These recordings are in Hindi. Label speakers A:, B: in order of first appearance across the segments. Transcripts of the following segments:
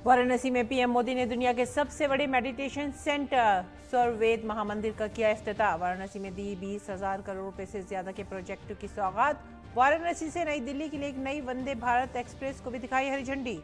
A: वाराणसी में पीएम मोदी ने दुनिया के सबसे बड़े मेडिटेशन सेंटर स्वरवेद महामंदिर का किया इफ्तिताह। वाराणसी में दी 20,000 करोड़ रुपए से ज्यादा के प्रोजेक्ट की सौगात। वाराणसी से नई दिल्ली के लिए एक नई वंदे भारत एक्सप्रेस को भी दिखाई हरी झंडी।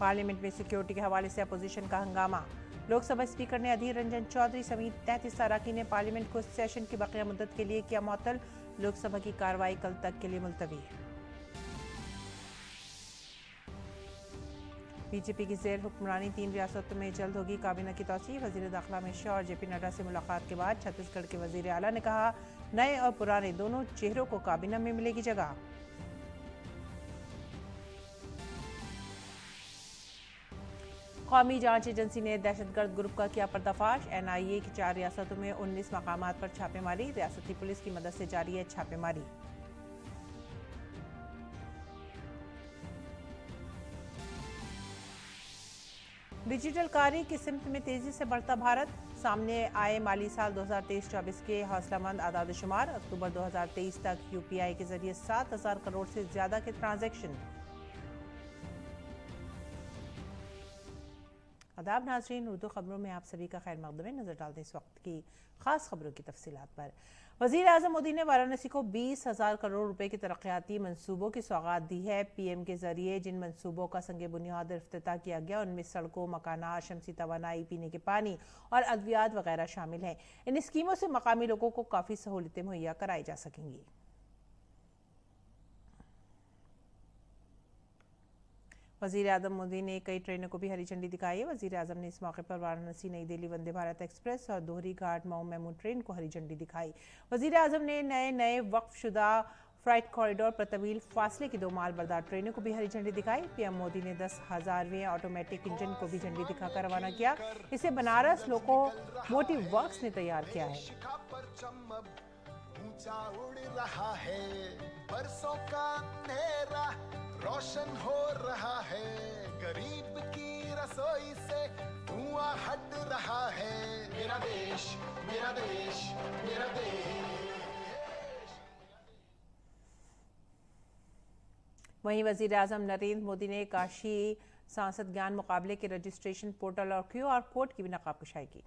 A: पार्लियामेंट में सिक्योरिटी के हवाले से अपोजिशन का हंगामा। लोकसभा स्पीकर ने अधीर रंजन चौधरी समेत 33 अरकान ने पार्लियामेंट को सेशन की बकिया मुद्दत के लिए किया मुअत्तल। लोकसभा की कार्रवाई कल तक के लिए मुलतवी। बीजेपी की जेर हुक्मरानी 3 रियासतों में जल्द होगी काबीना की तौसीह। वजीर दाखिला अमित शाह और जेपी नड्डा से मुलाकात के बाद छत्तीसगढ़ के वजीर आला ने कहा, नए और पुराने दोनों चेहरों को काबीना में मिलेगी जगह। कौमी जांच एजेंसी ने दहशतगर्द ग्रुप का किया पर्दाफाश। एनआईए की 4 रियासतों में 19 मकामात पर छापेमारी। रियासती पुलिस की मदद से जारी है छापेमारी। डिजिटल कार्य की सिमत में तेजी से बढ़ता भारत। सामने आए माली साल 2023-24 के हौसलामंद आदादशुमार। अक्टूबर 2023 तक यूपीआई के जरिए 7,000 करोड़ से ज्यादा के ट्रांजैक्शन। आदाब नाज़रीन, उर्दू खबरों में आप सभी का खैर मकदम है। नजर डालते इस वक्त की खास खबरों की तफसीलात पर। वजीर आजम मोदी ने वाराणसी को 20,000 करोड़ रुपए की तरक्याती मंसूबों की सौगात दी है। पीएम के जरिए जिन मंसूबों का संगे बुनियाद इफ्तिताह किया गया उनमें सड़कों, मकानात, शमसी तवानाई, पीने के पानी और अद्वियात वगैरह शामिल हैं। इन स्कीमों से मकामी लोगों को काफ़ी सहूलतें मुहैया कराई जा सकेंगी। वजीर आजम मोदी ने कई ट्रेनों को भी हरी झंडी दिखाई है। वजीर आजम ने इस मौके पर वाराणसी नई दिल्ली वंदे भारत एक्सप्रेस और दोहरी घाट मऊ मेमू ट्रेन को हरी झंडी दिखाई। वजीर आजम ने नए वक्फशुदा फ्राइट कॉरिडोर पर तवील फासले की 2 माल बरदार ट्रेनों को भी हरी झंडी दिखाई। पीएम मोदी ने 10,000वें ऑटोमेटिक इंजन को भी झंडी दिखाकर रवाना किया। इसे बनारस लोकोमोटिव वर्क्स ने तैयार किया है।
B: रोशन हो रहा है, गरीब की रसोई से धुआं हट रहा है। मेरा देश, मेरा देश, मेरा देश।
A: वहीं वजीर आजम नरेंद्र मोदी ने काशी सांसद ज्ञान मुकाबले के रजिस्ट्रेशन पोर्टल और QR कोड की भी नकाबकुशाई की।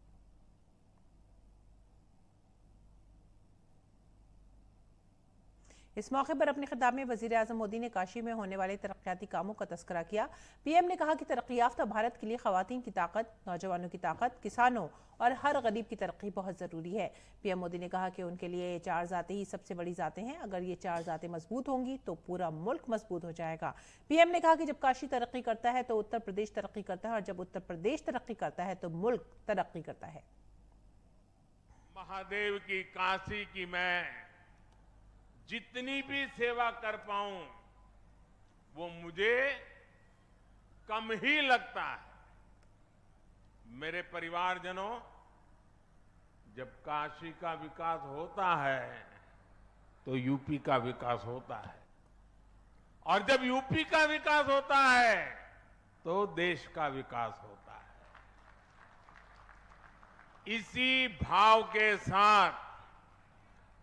A: इस मौके पर अपने खिताब में वजीर आजम मोदी ने काशी में होने वाले तरक्याती कामों का तस्करा किया। पीएम ने कहा कि तरक्की याफ्ता भारत के लिए खवातीन की ताकत, नौजवानों की ताकत, किसानों और हर गरीब की तरक्की बहुत ज़रूरी है। पीएम मोदी ने कहा कि उनके लिए ये 4 ज़ातें ही सबसे बड़ी ज़ातें हैं। अगर ये 4 ज़ातें मजबूत होंगी तो पूरा मुल्क मजबूत हो जाएगा। पीएम ने कहा कि जब काशी तरक्की करता है तो उत्तर प्रदेश तरक्की करता है और जब उत्तर प्रदेश तरक्की करता है तो मुल्क तरक्की करता है।
C: महादेव की काशी की मैं जितनी भी सेवा कर पाऊं वो मुझे कम ही लगता है। मेरे परिवारजनों, जब काशी का विकास होता है तो यूपी का विकास होता है और जब यूपी का विकास होता है तो देश का विकास होता है। इसी भाव के साथ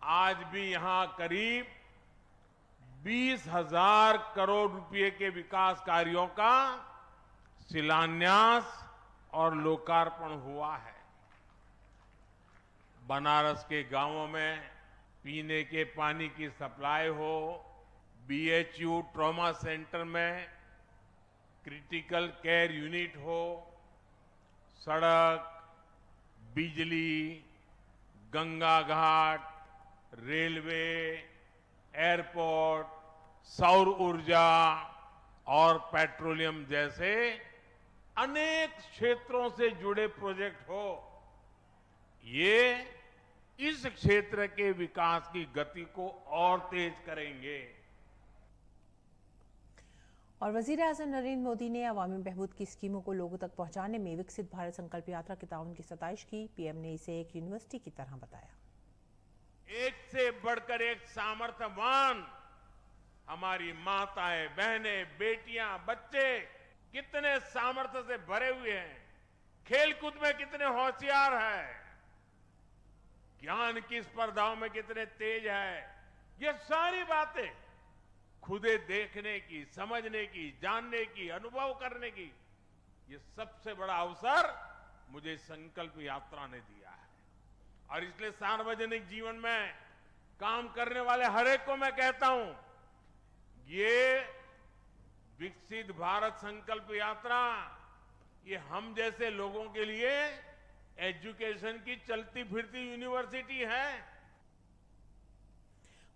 C: आज भी यहां करीब 20,000 करोड़ रुपए के विकास कार्यों का शिलान्यास और लोकार्पण हुआ है। बनारस के गांवों में पीने के पानी की सप्लाई हो, BHU ट्रॉमा सेंटर में क्रिटिकल केयर यूनिट हो, सड़क, बिजली, गंगा घाट, रेलवे, एयरपोर्ट, सौर ऊर्जा और पेट्रोलियम जैसे अनेक क्षेत्रों से जुड़े प्रोजेक्ट हो, ये इस क्षेत्र के विकास की गति को और तेज करेंगे।
A: और वजीर आजम नरेंद्र मोदी ने अवामी बहबूद की स्कीमों को लोगों तक पहुंचाने में विकसित भारत संकल्प यात्रा के ताउन की सताइश की। पीएम ने इसे एक यूनिवर्सिटी की तरह बताया।
C: एक से बढ़कर एक सामर्थ्यवान हमारी माताएं, बहनें, बेटियां, बच्चे कितने सामर्थ्य से भरे हुए हैं, खेलकूद में कितने होशियार हैं, ज्ञान की स्पर्धाओं में कितने तेज है, ये सारी बातें खुदे देखने की, समझने की, जानने की, अनुभव करने की, ये सबसे बड़ा अवसर मुझे संकल्प यात्रा ने दिया है। और इसलिए सार्वजनिक जीवन में काम करने वाले हर एक को मैं कहता हूं, ये विकसित भारत संकल्प यात्रा ये हम जैसे लोगों के लिए एजुकेशन की चलती फिरती यूनिवर्सिटी है।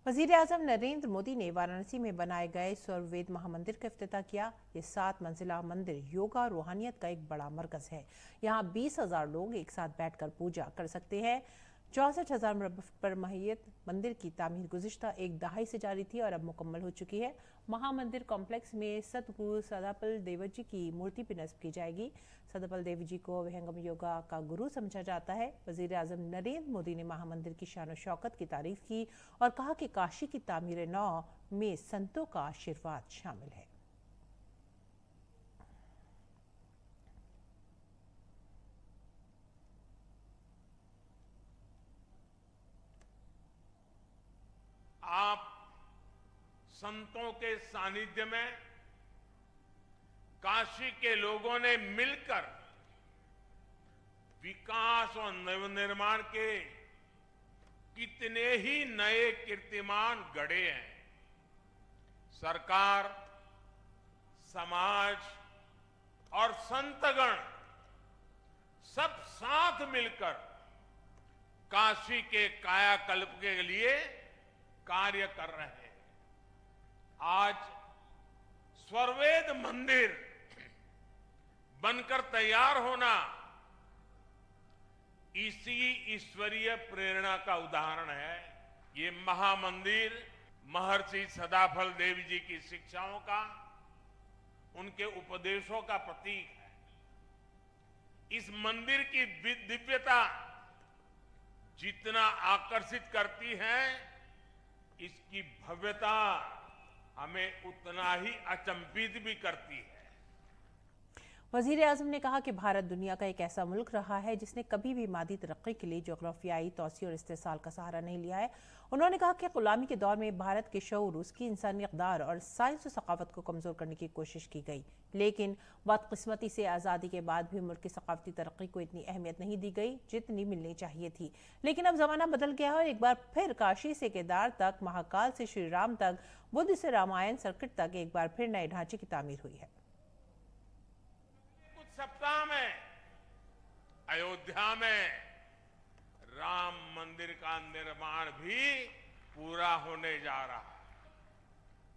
A: वजीर आजम नरेंद्र मोदी ने वाराणसी में बनाए गए स्वर्ववेद महामंदिर का इफ्तिताह किया। ये 7 मंजिला मंदिर योगा और रूहानियत का एक बड़ा मरकज है। यहाँ 20,000 लोग एक साथ बैठकर पूजा कर सकते हैं। 64,000 मुरब्बा फुट पर महियत मंदिर की तामीर गुज़िश्ता एक दहाई से जारी थी और अब मुकम्मल हो चुकी है। महामंदिर कॉम्प्लेक्स में सतगुरु सदाफल देव जी की मूर्ति भी नस्ब की जाएगी। सदाफल देव जी को विहंगम योगा का गुरु समझा जाता है। वजीर आजम नरेंद्र मोदी ने महामंदिर की शान और शौकत की तारीफ की और कहा कि काशी की तामीर नौ में संतों का आशीर्वाद शामिल है।
C: आप संतों के सानिध्य में काशी के लोगों ने मिलकर विकास और नवनिर्माण के कितने ही नए कीर्तिमान गढ़े हैं। सरकार, समाज और संतगण सब साथ मिलकर काशी के कायाकल्प के लिए कार्य कर रहे हैं। आज स्वर्ववेद मंदिर बनकर तैयार होना इसी ईश्वरीय प्रेरणा का उदाहरण है। ये महामंदिर महर्षि सदाफल देव जी की शिक्षाओं का, उनके उपदेशों का प्रतीक है। इस मंदिर की दिव्यता जितना आकर्षित करती है, इसकी भव्यता हमें उतना ही अचंभित भी करती है।
A: वजीर आजम ने कहा कि भारत दुनिया का एक ऐसा मुल्क रहा है जिसने कभी भी मादी तरक्की के लिए जोग्राफियाई तौसी और इस्तेसाल का सहारा नहीं लिया है। उन्होंने कहा कि गुलामी के दौर में भारत के शऊर, उसकी इंसानी इक़दार और साइंस और सकाफत को कमज़ोर करने की कोशिश की गई, लेकिन बदकिस्मती से आज़ादी के बाद भी मुल्क की सकाफती तरक्की को इतनी अहमियत नहीं दी गई जितनी मिलनी चाहिए थी। लेकिन अब ज़माना बदल गया है और एक बार फिर काशी से केदार तक, महाकाल से श्री राम तक, बुद्ध से रामायण सर्किट तक एक बार फिर नए ढांचे की तामीर हुई है।
C: कुछ सप्ताह में अयोध्या में राम मंदिर का निर्माण भी पूरा होने जा रहा है।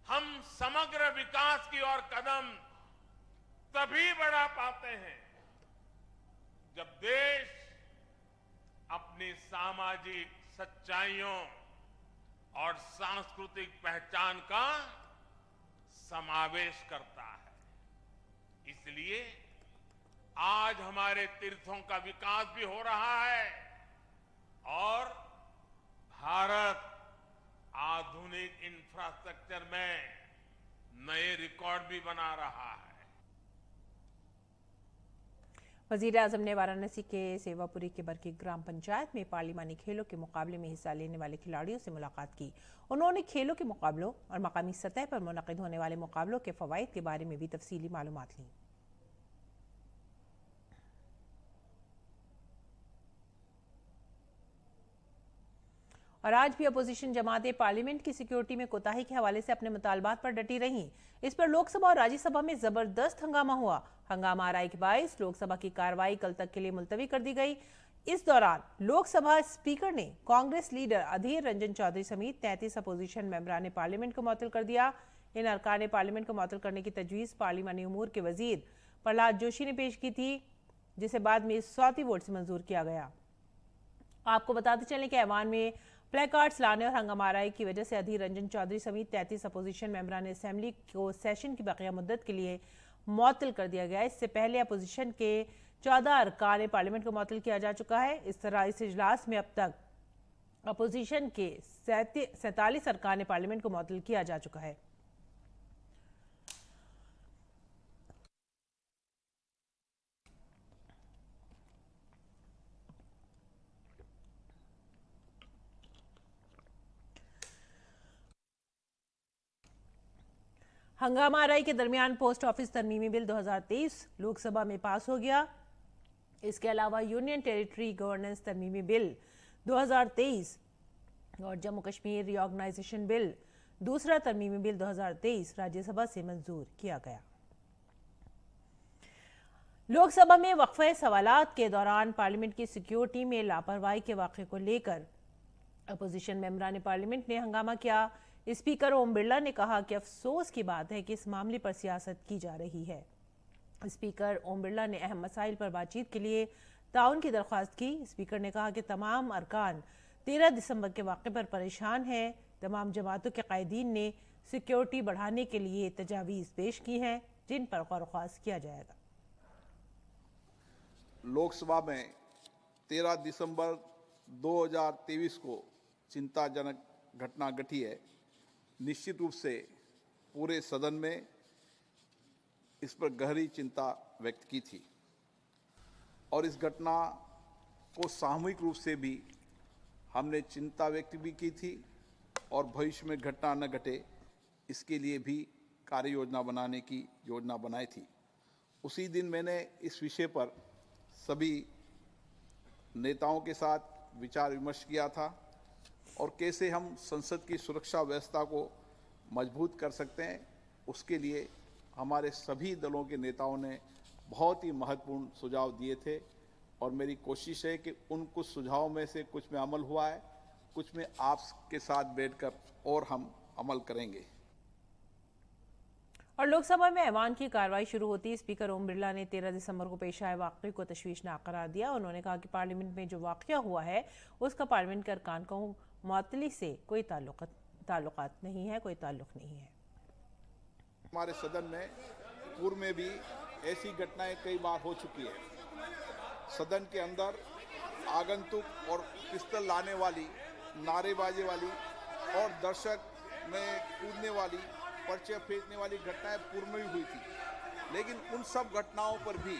C: हम समग्र विकास की ओर कदम तभी बढ़ा पाते हैं जब देश अपनी सामाजिक सच्चाइयों और सांस्कृतिक पहचान का समावेश करता है। इसलिए आज हमारे तीर्थों का विकास भी हो रहा है और भारत आधुनिक इंफ्रास्ट्रक्चर में नए रिकॉर्ड भी बना रहा है।
A: वजीर आजम ने वाराणसी के सेवापुरी के बरकी ग्राम पंचायत में पार्लिमानी खेलों के मुकाबले में हिस्सा लेने वाले खिलाड़ियों से मुलाकात की। उन्होंने खेलों के मुकाबलों और मकामी सतह पर मुनक़िद होने वाले मुकाबलों के फवाइद के बारे में भी तफसीली मालूमात लीं। और आज भी अपोजिशन जमातें पार्लियामेंट की सिक्योरिटी में कोताही के हवाले से अपने मुतालबात पर डटी रहीं। इस पर लोकसभा और राज्यसभा में जबरदस्त हंगामा हुआ। हंगामा आराई के बाइस लोकसभा की कार्रवाई कल तक के लिए मुलतवी कर दी गई। इस दौरान लोकसभा स्पीकर ने कांग्रेस लीडर अधीर रंजन चौधरी समेत 33 अपोजिशन मेंबरान पार्लियामेंट को मुअत्तल कर दिया। इन अरकान पार्लियामेंट को मुअत्तल करने की तजवीज़ पार्लिमानी उमूर के वजीर प्रहलाद जोशी ने पेश की थी, जिसे बाद में सौती वोट से मंजूर किया गया। आपको बताते चलें कि ऐवान में प्लेकार्ड्स लाने और हंगामाराई की वजह से अधीर रंजन चौधरी समेत 33 अपोजिशन मेंबरान असेंबली को सेशन की बकिया मुद्दत के लिए मुअत्तल कर दिया गया। इससे पहले अपोजिशन के 14 अरकान पार्लियामेंट को मुअत्तल किया जा चुका है। इस तरह इस इजलास में अब तक अपोजिशन के 47 अरकान पार्लियामेंट को मुअत्तल किया जा चुका है। हंगामा आरई के दरमियान पोस्ट ऑफिस तरमीमी बिल 2023 लोकसभा में पास हो गया। इसके अलावा यूनियन टेरिटरी गवर्नेंस तरमीमी बिल 2023 और जम्मू कश्मीर रीऑर्गेनाइजेशन बिल दूसरा तरमीमी बिल 2023 राज्यसभा से मंजूर किया गया। लोकसभा में वक्फे सवालात के दौरान पार्लियामेंट की सिक्योरिटी में लापरवाही के वाक़े को लेकर अपोजिशन मेंबरान पार्लियामेंट ने हंगामा किया। स्पीकर ओम बिरला ने कहा कि अफसोस की बात है कि इस मामले पर सियासत की जा रही है। स्पीकर ओम बिरला ने अहम मसाइल पर बातचीत के लिए ताउन की दरख्वास्त की। स्पीकर ने कहा कि तमाम अरकान 13 दिसंबर के वाक़े पर परेशान हैं। तमाम जमातों के कायदीन ने सिक्योरिटी बढ़ाने के लिए तजावीज़ पेश की हैं, जिन पर गौर-व-ख्वास किया जाएगा।
D: लोकसभा में 13 दिसंबर 2023 को चिंताजनक घटना घटी है। निश्चित रूप से पूरे सदन में इस पर गहरी चिंता व्यक्त की थी और इस घटना को सामूहिक रूप से भी हमने चिंता व्यक्त भी की थी और भविष्य में घटना न घटे इसके लिए भी कार्य योजना बनाने की योजना बनाई थी। उसी दिन मैंने इस विषय पर सभी नेताओं के साथ विचार विमर्श किया था और कैसे हम संसद की सुरक्षा व्यवस्था को मजबूत कर सकते हैं, उसके लिए हमारे सभी दलों के नेताओं ने बहुत ही महत्वपूर्ण सुझाव दिए थे और मेरी कोशिश है कि उन कुछ सुझावों में से कुछ में अमल हुआ है, कुछ में आपके साथ बैठकर और हम अमल करेंगे।
A: और लोकसभा में ऐवान की कार्रवाई शुरू होती स्पीकर ओम बिरला ने 13 दिसंबर को पेश आए वाक़े को तशवीशनाक करार दिया। उन्होंने कहा कि पार्लियामेंट में जो वाक़या हुआ है उसका पार्लियामेंट के अरकान को मुअत्तली से कोई ताल्लुकात नहीं है, कोई ताल्लुक नहीं है।
D: हमारे सदन में पूर्व में भी ऐसी घटनाएं कई बार हो चुकी है। सदन के अंदर आगंतुक और पिस्तौल लाने वाली, नारेबाजी वाली और दर्शक में कूदने वाली, पर्चे फेंकने वाली घटनाएं पूर्व में भी हुई थी, लेकिन उन सब घटनाओं पर भी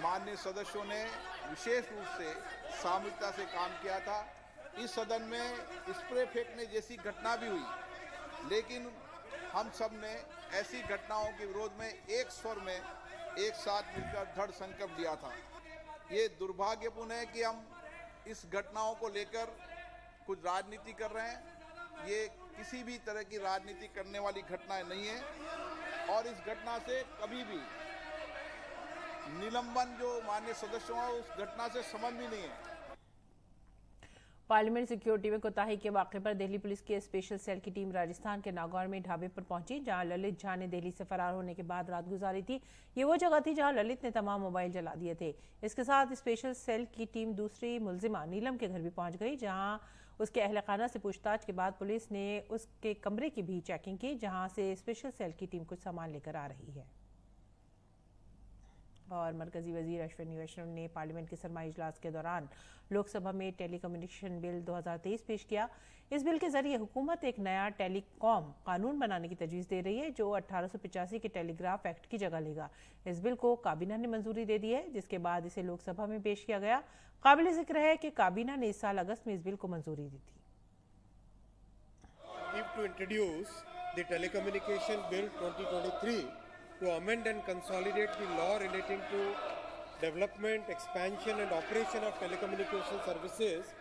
D: माननीय सदस्यों ने विशेष रूप से सामूहिकता से काम किया था। इस सदन में स्प्रे फेंकने जैसी घटना भी हुई, लेकिन हम सब ने ऐसी घटनाओं के विरोध में एक स्वर में एक साथ मिलकर दृढ़ संकल्प लिया था। ये दुर्भाग्यपूर्ण है कि हम इस घटनाओं को लेकर कुछ राजनीति कर रहे हैं। ये किसी भी तरह की राजनीति करने वाली घटनाएं नहीं है और इस घटना से कभी भी निलंबन जो माननीय सदस्यों है उस घटना से संबंध भी नहीं है।
A: पार्लियामेंट सिक्योरिटी में कोताही के वाक़े पर दिल्ली पुलिस की स्पेशल सेल की टीम राजस्थान के नागौर में ढाबे पर पहुंची, जहां ललित झा ने दिल्ली से फरार होने के बाद रात गुजारी थी। ये वो जगह थी जहां ललित ने तमाम मोबाइल जला दिए थे। इसके साथ स्पेशल सेल की टीम दूसरी मुलजिमा नीलम के घर भी पहुंच गई, जहां उसके अहल खाना से पूछताछ के बाद पुलिस ने उसके कमरे की भी चेकिंग की, जहां से स्पेशल सेल की टीम कुछ सामान लेकर आ रही है। और मरकजी वजीर अश्विनी वैष्णव ने पार्लियामेंट के सरमाई इजलास के दौरान लोकसभा में टेलीकम्युनिकेशन बिल 2023 पेश किया। इस बिल के जरिए हुकूमत एक नया टेलीकॉम कानून बनाने की तजवीज़ दे रही है, जो 1885 के टेलीग्राफ एक्ट की जगह लेगा। इस बिल को काबीना ने मंजूरी दे दी है, जिसके बाद इसे लोकसभा में पेश किया गया। काबिल जिक्र है कि काबीना ने इस साल अगस्त में इस बिल को मंजूरी दी थी।
E: To introduce the Telecommunication Bill 2023 to amend and consolidate the law relating to development, expansion and operation of telecommunication services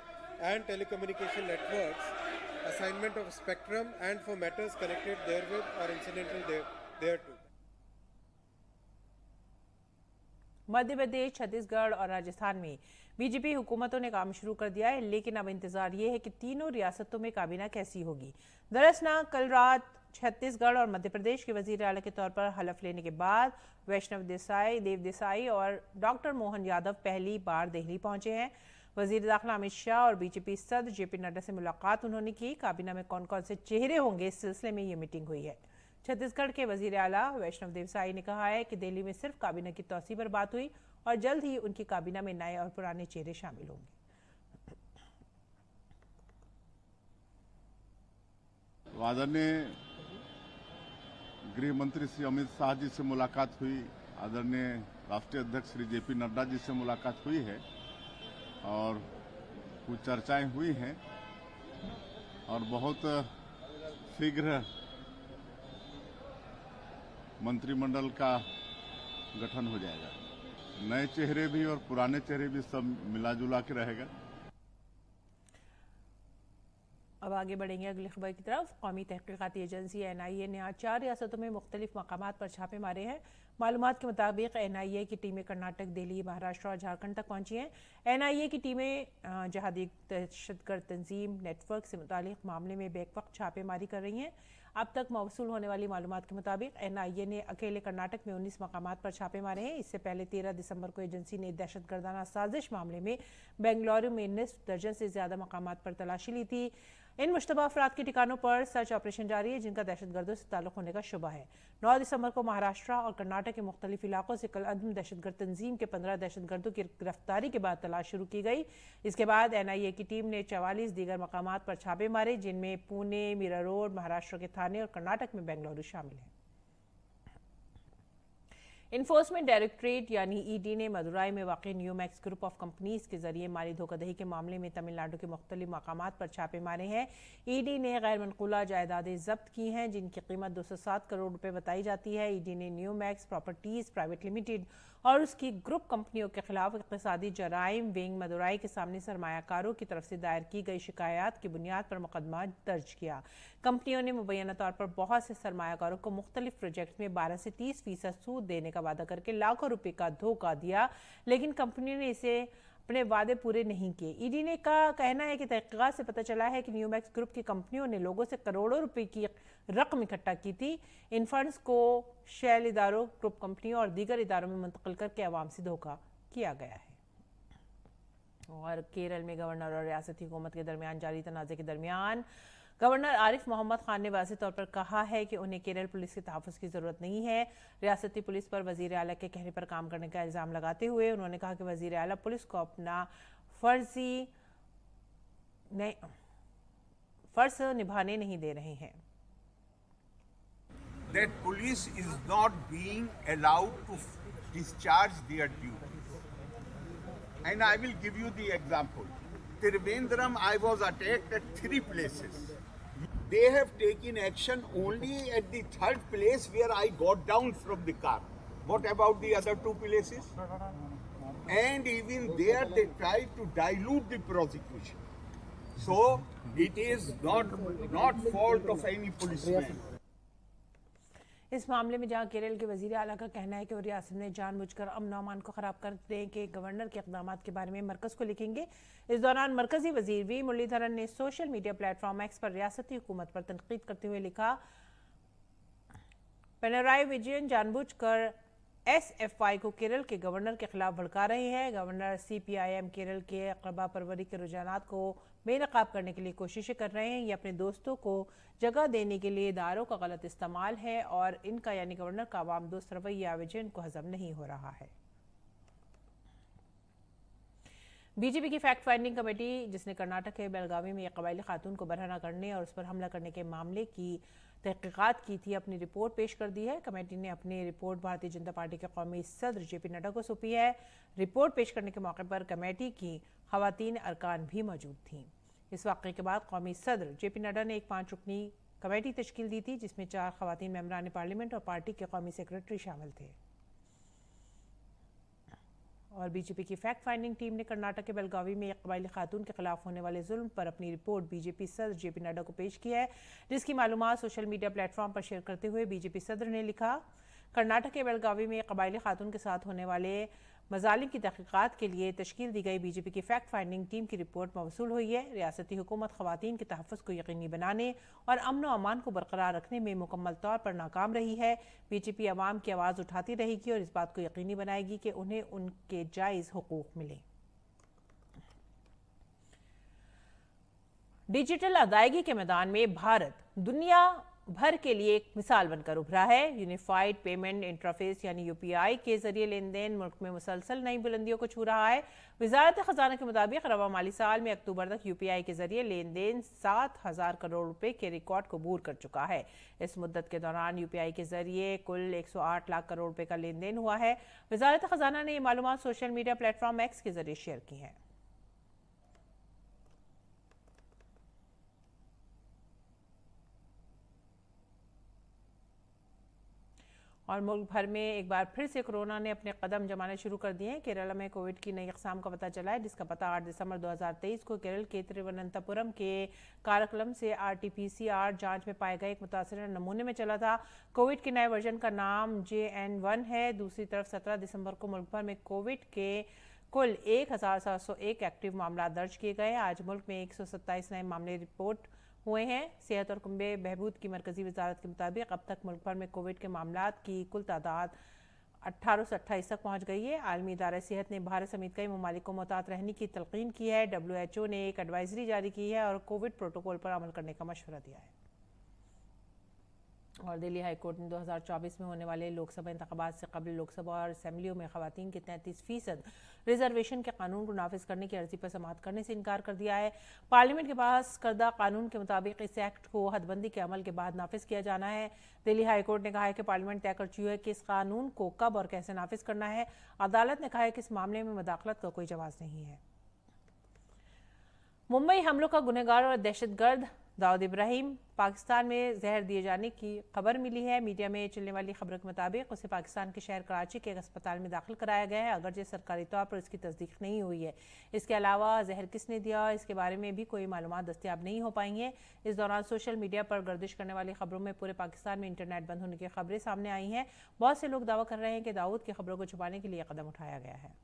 E: and telecommunication networks, assignment of spectrum and for matters connected therewith or incidental thereto.
A: Madhya Pradesh, Chhattisgarh और राजस्थान में बीजेपी हुकूमतों ने काम शुरू कर दिया है, लेकिन अब इंतजार ये है कि तीनों रियासतों में काबीना कैसी होगी। दरअसल कल रात छत्तीसगढ़ और मध्य प्रदेश के वजीर आला के तौर पर हलफ लेने के बाद वैष्णव देसाई, देव देसाई और डॉक्टर मोहन यादव पहली बार दिल्ली पहुंचे हैं। वजीर दाखिला अमित शाह और बीजेपी सदर जेपी नड्डा से मुलाकात उन्होंने की। काबीना में कौन कौन से चेहरे होंगे, इस सिलसिले में ये मीटिंग हुई है। छत्तीसगढ़ के वजीर आला वैष्णव देसाई ने कहा है कि दिल्ली में सिर्फ काबीना की तौसी पर बात हुई और जल्द ही उनकी काबीना में नए और पुराने चेहरे शामिल होंगे।
F: आदरणीय गृह मंत्री श्री अमित शाह जी से मुलाकात हुई, आदरणीय राष्ट्रीय अध्यक्ष श्री जेपी नड्डा जी से मुलाकात हुई है और कुछ चर्चाएं हुई हैं और बहुत शीघ्र मंत्रिमंडल का गठन हो जाएगा। नए चेहरे भी और पुराने चेहरे भी सब मिला जुला के रहेगा।
A: अब आगे बढ़ेंगे अगली खबर की तरफ। कौमी तहकीकाती एजेंसी NIA ने आज 4 रियासतों में मुख्तलिफ मकामात पर छापे मारे हैं। मालूमात के मुताबिक NIA की टीमें कर्नाटक, दिल्ली, महाराष्ट्र और झारखंड तक पहुंची हैं। NIA की टीमें जहादी दहशतगर्द तंजीम नेटवर्क से मुतालिक मामले में बेवक्त छापेमारी कर रही हैं। अब तक मौसूल होने वाली मालूमात के मुताबिक NIA ने अकेले कर्नाटक में 19 मकामात पर छापे मारे हैं। इससे पहले 13 दिसंबर को एजेंसी ने दहशतगर्दाना साजिश मामले में बेंगलुरु में निस्फ दर्जन से ज्यादा मकामात पर तलाशी ली थी। इन मुश्तबा अफराद के ठिकानों पर सर्च ऑपरेशन जारी है, जिनका दहशतगर्दों से ताल्लुक होने का शुबा है। 9 दिसंबर को महाराष्ट्र और कर्नाटक के मुख्तलिफ इलाकों से कल अदम दहशतगर्द तंजीम के 15 दहशतगर्दों की गिरफ्तारी के बाद तलाश शुरू की गई। इसके बाद NIA की टीम ने 44 दीगर मकामात पर छापे मारे, जिनमें पुणे, मीरा रोड, महाराष्ट्र के थाने और कर्नाटक में बेंगलुरु शामिल है। इन्फोर्समेंट डायरेक्टरेट यानी ED ने मदुराई में वाक़ न्यूमैक्स ग्रुप ऑफ कंपनीज के जरिए माली धोखाधड़ी के मामले में तमिलनाडु के मुख्तलिफ मकामात पर छापे मारे हैं। ED ने गैर मनकूला जायदादें जब्त की हैं, जिनकी कीमत 207 करोड़ रुपए बताई जाती है। ED ने न्यूमैक्स प्रॉपर्टीज प्राइवेट लिमिटेड और उसकी ग्रुप कंपनियों के खिलाफ इक़्तिसादी जराइम विंग मदुराई के सामने सरमायाकारों की तरफ से दायर की गई शिकायत की बुनियाद पर मुकदमा दर्ज किया। कंपनियों ने मुबैना तौर पर बहुत से सरमायाकारों को मुख्तलिफ प्रोजेक्ट में 12 से 30% सूद देने का वादा करके लाखों रुपए का धोखा दिया, लेकिन कंपनियों ने इसे अपने वादे पूरे नहीं किए। ED ने का कहना है कि तहकीकात से पता चला है कि न्यूमैक्स ग्रुप की कंपनियों ने लोगों से करोड़ों रुपए की रकम इकट्ठा की थी। इन फंड्स को शेल इदारों, ग्रुप कंपनियों और दीगर इदारों में मुंतकिल करके आवाम से धोखा किया गया है। और केरल में गवर्नर और रियासती हुकूमत के दरमियान जारी तनाज़े के दरमियान गवर्नर आरिफ मोहम्मद खान ने वाज़ेह तौर पर कहा है कि उन्हें केरल पुलिस के तहफ़्फ़ुज़ की ज़रूरत नहीं है। रियासती पुलिस पर वज़ीर आला के कहने पर काम करने का इल्ज़ाम लगाते हुए उन्होंने कहा कि वज़ीर आला पुलिस को अपना फ़र्ज़ निभाने नहीं दे रहे हैं।
G: That police is not being allowed to discharge their duties. And I will give you the example. Trivandrum, I was attacked at 3 places. They have taken action only at the 3rd place where I got down from the car. What about the other 2 places? And even there they tried to dilute the prosecution. So it is not fault of any policeman.
A: इस मामले में जहां केरल के वजीर आला का कहना है कि वो रियासत में जानबूझकर अमन और अमान को खराब करने के गवर्नर के इक़दामात के बारे में मरकज को लिखेंगे। इस दौरान मरकजी वजीर वी मुरलीधरन ने सोशल मीडिया प्लेटफॉर्म एक्स पर रियासती हुकूमत पर तनकीद करते हुए लिखा, पिनराई विजयन जानबूझकर SFI को केरल के गवर्नर के खिलाफ भड़का रहे हैं। गवर्नर CPIM केरल के अक़रबा परवरी के रुझानात को बेनकाब करने के लिए कोशिशें कर रहे हैं। ये अपने दोस्तों को जगह देने के लिए इदारों का गलत इस्तेमाल है और इनका यानी गवर्नर का आवाम दोस्त रवैया विजयन को हजम नहीं हो रहा है। बीजेपी की फैक्ट फाइंडिंग कमेटी, जिसने कर्नाटक के बेलगावी में एक कबायली खातून को बरहना करने और उस पर हमला करने के मामले की तहकीकात की थी, अपनी रिपोर्ट पेश कर दी है। कमेटी ने अपनी रिपोर्ट भारतीय जनता पार्टी के कौमी सदर JP नड्डा को सौंपी है। रिपोर्ट पेश करने के मौके पर कमेटी की खवातीन अरकान भी मौजूद थीं। इस वाक़े के बाद कौमी सदर JP नड्डा ने एक 5 रुकनी कमेटी तश्कील दी थी, जिसमें 4 खवातीन मेंबरान पार्लियामेंट और पार्टी के कौमी सेक्रेटरी शामिल थे। और बीजेपी की फैक्ट फाइंडिंग टीम ने कर्नाटक के बेलगावी में एक कबायली खातून के खिलाफ होने वाले जुल्म पर अपनी रिपोर्ट बीजेपी सदर JP नड्डा को पेश की है, जिसकी मालूमात सोशल मीडिया प्लेटफॉर्म पर शेयर करते हुए बीजेपी सदर ने लिखा, कर्नाटक के बेलगावी में एक कबायली खातून के साथ होने वाले मजालिम की तहकीकात के लिए तश्कील दी गई बीजेपी की फैक्ट फाइंडिंग टीम की रिपोर्ट मौसूल हुई है। रियासती हुकूमत खवातीन के तहफ़्फ़ुज़ को यकीनी बनाने और अमन व अमान को बरकरार रखने में मुकम्मल तौर पर नाकाम रही है। बीजेपी आवाम की आवाज़ उठाती रहेगी और इस बात को यकीनी बनाएगी कि उन्हें उनके जायज़ हुकूक मिले। डिजिटल अदायगी के मैदान में भारत दुनिया भर के लिए एक मिसाल बनकर उभरा है। यूनिफाइड पेमेंट इंटरफेस यानी UPI के जरिए लेन देन मुल्क में मुसलसल नई बुलंदियों को छू रहा है। वजारत खजाना के मुताबिक रवा माली साल में अक्टूबर तक UPI के जरिए लेन देन 7,000 करोड़ रुपए के रिकॉर्ड को बूर कर चुका है। इस मुद्दत के दौरान UPI के जरिए कुल 108 लाख करोड़ रुपए का लेन देन हुआ है। वजारत खजाना ने ये मालूमात सोशल मीडिया प्लेटफॉर्म X के जरिए शेयर की है। और मुल्क भर में एक बार फिर से कोरोना ने अपने कदम जमाने शुरू कर दिए हैं। केरल में कोविड की नई अक़साम का पता चला है, जिसका पता 8 दिसंबर 2023 को केरल के तिरुवनंतपुरम के कारकलम से RT-PCR जांच में पाए गए एक मुतासर नमूने में चला था। कोविड के नए वर्जन का नाम JN1 है। दूसरी तरफ 17 दिसंबर को मुल्क भर में कोविड के कुल 1701 एक्टिव मामला दर्ज किए गए। आज मुल्क में 127 नए मामले रिपोर्ट हुए हैं। सेहत और कुंबे बहबूद की मरकजी वजारत के मुताबिक अब तक मुल्क भर में कोविड के मामलात की कुल तादाद 1828 तक पहुंच गई है। आलमी इदारा सेहत ने भारत समेत कई ममालिक को मोहतात रहने की तलकीन की है। WHO ने एक एडवाइजरी जारी की है और कोविड प्रोटोकॉल पर अमल करने का मशवरा दिया है। और दिल्ली हाई कोर्ट ने 2024 में होने वाले लोकसभा इंतखाबात से कबल लोकसभा और असेंबलियों में खवातीन के 33% रिजर्वेशन के कानून को नाफिज करने की अर्जी पर समाअत करने से इनकार कर दिया है। पार्लियामेंट के पास करदा कानून के मुताबिक इस एक्ट को हदबंदी के अमल के बाद नाफिज किया जाना है। दिल्ली हाई कोर्ट ने कहा है कि पार्लियामेंट तय कर चुकी है कि इस कानून को कब और कैसे नाफिज करना है। अदालत ने कहा है कि इस मामले में मुदाखलत का कोई जवाब नहीं है। मुंबई हमलों का गुनहगार और दहशतगर्द दाऊद इब्राहिम पाकिस्तान में जहर दिए जाने की खबर मिली है। मीडिया में चलने वाली खबरों के मुताबिक उसे पाकिस्तान के शहर कराची के एक अस्पताल में दाखिल कराया गया है, अगरचे सरकारी तौर पर इसकी तस्दीक नहीं हुई है। इसके अलावा जहर किसने दिया इसके बारे में भी कोई मालूमात दस्तयाब नहीं हो पाई हैं। इस दौरान सोशल मीडिया पर गर्दिश करने वाली खबरों में पूरे पाकिस्तान में इंटरनेट बंद होने की खबरें सामने आई हैं। बहुत से लोग दावा कर रहे हैं कि दाऊद की खबरों को छुपाने के लिए कदम उठाया गया है।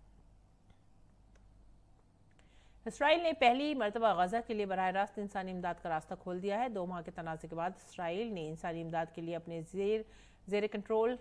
A: इसराइल ने पहली मरतबा गजा के लिए बराह रास्त इंसानी इमदाद का रास्ता खोल दिया है। 2 माह के तनाज़े के बाद इसराइल ने इंसानी इमदाद के लिए अपने जेर कंट्रोल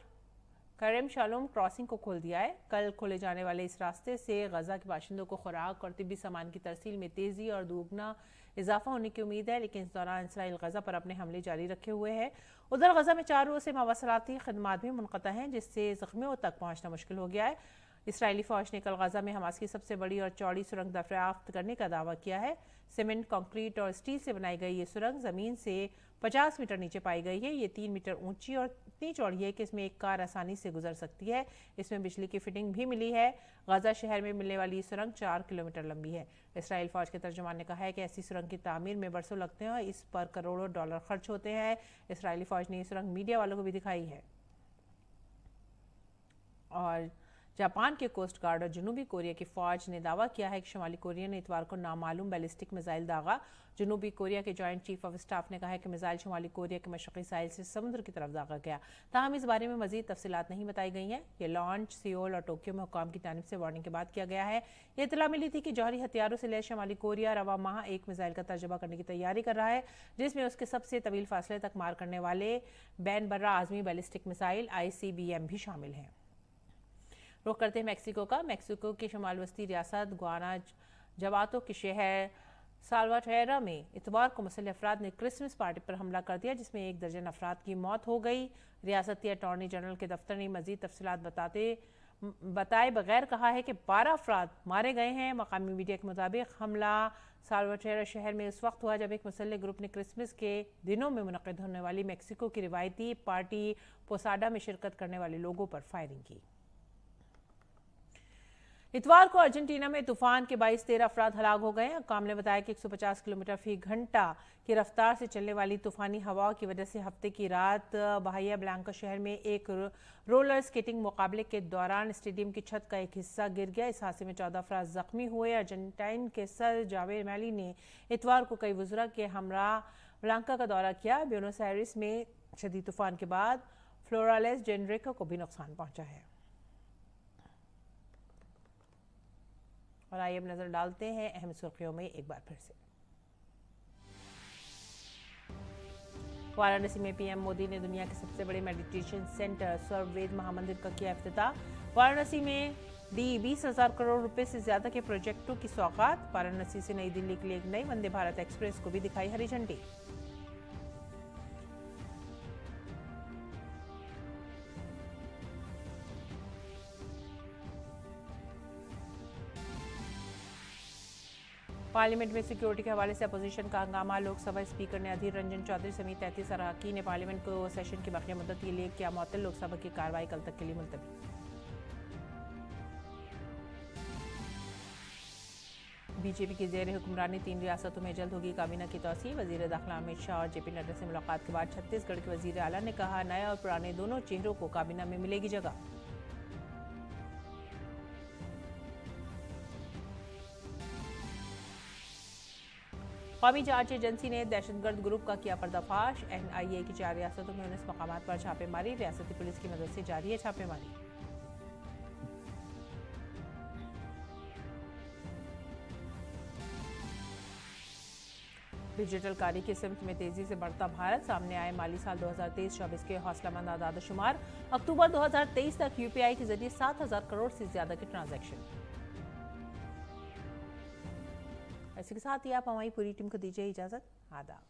A: करम शालोम क्रॉसिंग को खोल दिया है। कल खोले जाने वाले इस रास्ते से गजा के बाशिंदों को खुराक और तिब्बी सामान की तरसील में तेज़ी और दोगुना इजाफा होने की उम्मीद है, लेकिन इस दौरान इसराइल गजा पर अपने हमले जारी रखे हुए है। उधर गजा में 4 रोज़ से मवासलाती खदमात भी मुनक़ता हैं, जिससे ज़ख्मियों तक पहुँचना मुश्किल हो गया है। इसराइली फ़ौज ने कल गजा में हमास की सबसे बड़ी और चौड़ी सुरंग दरियाफ्त करने का दावा किया है। सीमेंट, कंक्रीट और स्टील से बनाई गई ये सुरंग ज़मीन से 50 मीटर नीचे पाई गई है। ये 3 मीटर ऊंची और इतनी चौड़ी है कि इसमें एक कार आसानी से गुजर सकती है। इसमें बिजली की फिटिंग भी मिली है। गजा शहर में मिलने वाली ये सुरंग 4 किलोमीटर लंबी है। इसराइल फ़ौज के तर्जुमान ने कहा है कि ऐसी सुरंग की तामीर में बरसों लगते हैं और इस पर करोड़ों डॉलर खर्च होते हैं। इसराइली फ़ौज ने ये सुरंग मीडिया वालों को भी दिखाई है। और जापान के कोस्ट गार्ड और जनूबी कोरिया की फ़ौज ने दावा किया है कि शुमाली कोरिया ने इतवार को नामालूम बैलिस्टिक मिसाइल दागा। जनूबी कोरिया के जॉइंट चीफ ऑफ स्टाफ ने कहा है कि मिसाइल शुमाली कोरिया के मशरक़ी साहिल से समुद्र की तरफ दागा गया। ताहम इस बारे में मज़ीद तफसीलात नहीं बताई गई हैं। ये लॉन्च सियोल और टोक्यो में हुकाम की जानिब से वार्निंग के बाद किया गया है। ये इतला मिली थी कि जौहरी हथियारों से लैस शुमाली कोरिया रवा माह एक मिसाइल का तर्जुमा करने की तैयारी कर रहा है, जिसमें उसके सबसे तवील फासले तक मार करने वाले बैन बर्रा आज़मी बैलिस्टिक मिसाइल ICBM भी शामिल हैं। रुख करते हैं मैक्सिको का। मैक्सिको की शुमाल वस्ती रियासत गुआना जवातों के शहर साल्वाटेरा में इतवार को मुसल्लह अफराद ने क्रिसमस पार्टी पर हमला कर दिया, जिसमें 1 दर्जन अफराद की मौत हो गई। रियासती अटॉर्नी जनरल के दफ्तर ने मजीद तफसीलात बताए बगैर कहा है कि 12 अफराद मारे गए हैं। मकामी मीडिया के मुताबिक हमला साल्वाटेरा शहर में उस वक्त हुआ जब एक मुसल्लह ग्रुप ने क्रिसमस के दिनों में मुनक़िद होने वाली मैक्सिको की रिवायती पार्टी पोसाडा में शिरकत करने वाले लोगों पर फायरिंग की। इतवार को अर्जेंटीना में तूफान के 22-13 अफराद हलाक हो गए। हुक्काम ने बताया कि 150 किलोमीटर फी घंटा की रफ्तार से चलने वाली तूफानी हवा की वजह से हफ्ते की रात बाहिया ब्लैंका शहर में एक रोलर स्केटिंग मुकाबले के दौरान स्टेडियम की छत का एक हिस्सा गिर गया। इस हादसे में 14 अफराद जख्मी हुए। अर्जेंटाइन के सर जावेर मैली ने इतवार को कई वज़रा के हमरा ब्लैंका का दौरा किया। ब्यूनस आयर्स में शदीद तूफान के बाद फ्लोरालेस जेनरेका को भी नुकसान पहुंचा है। और आइए अब नजर डालते हैं अहम सुर्खियों में एक बार फिर से। वाराणसी में PM मोदी ने दुनिया के सबसे बड़े मेडिटेशन सेंटर सर्ववेद महामंदिर का किया इफ्तिताह। वाराणसी में दी 20,000 करोड़ रुपए से ज्यादा के प्रोजेक्टों की सौगात। वाराणसी से नई दिल्ली के लिए एक नई वंदे भारत एक्सप्रेस को भी दिखाई हरी झंडी। पार्लियामेंट में सिक्योरिटी के हवाले से अपोजिशन का हंगामा। लोकसभा स्पीकर ने अधीर रंजन चौधरी समेत 33 अरकान ने पार्लियामेंट को सेशन की बाकी मुद्दत के लिए किया मुअत्तल। लोकसभा की कार्रवाई कल तक के लिए मुलतवी। बीजेपी की जेर हुक्मरानी 3 रियासतों में जल्द होगी काबीना की तौसीह। वजीर दाखिला अमित शाह और जेपी नड्डा से मुलाकात के बाद छत्तीसगढ़ के वजीर आला ने कहा, नए और पुराने दोनों चेहरों को काबीना में मिलेगी जगह। कौमी जांच एजेंसी ने दहशतगर्द ग्रुप का किया पर्दाफाश। NIA की 4 रियासतों में 19 मकामात पर छापेमारी। रियासती पुलिस की मदद से जारी है छापेमारी। डिजिटल कारी की सिमत में तेजी से बढ़ता भारत। सामने आए माली साल 2023-24 के हौसलामंद आदादशुमार। अक्टूबर 2023 तक UPI के जरिए 7,000 करोड़ से ज्यादा के ट्रांजैक्शन। इसी के साथ ही आप हमारी पूरी टीम को दीजिए इजाजत। आदाब।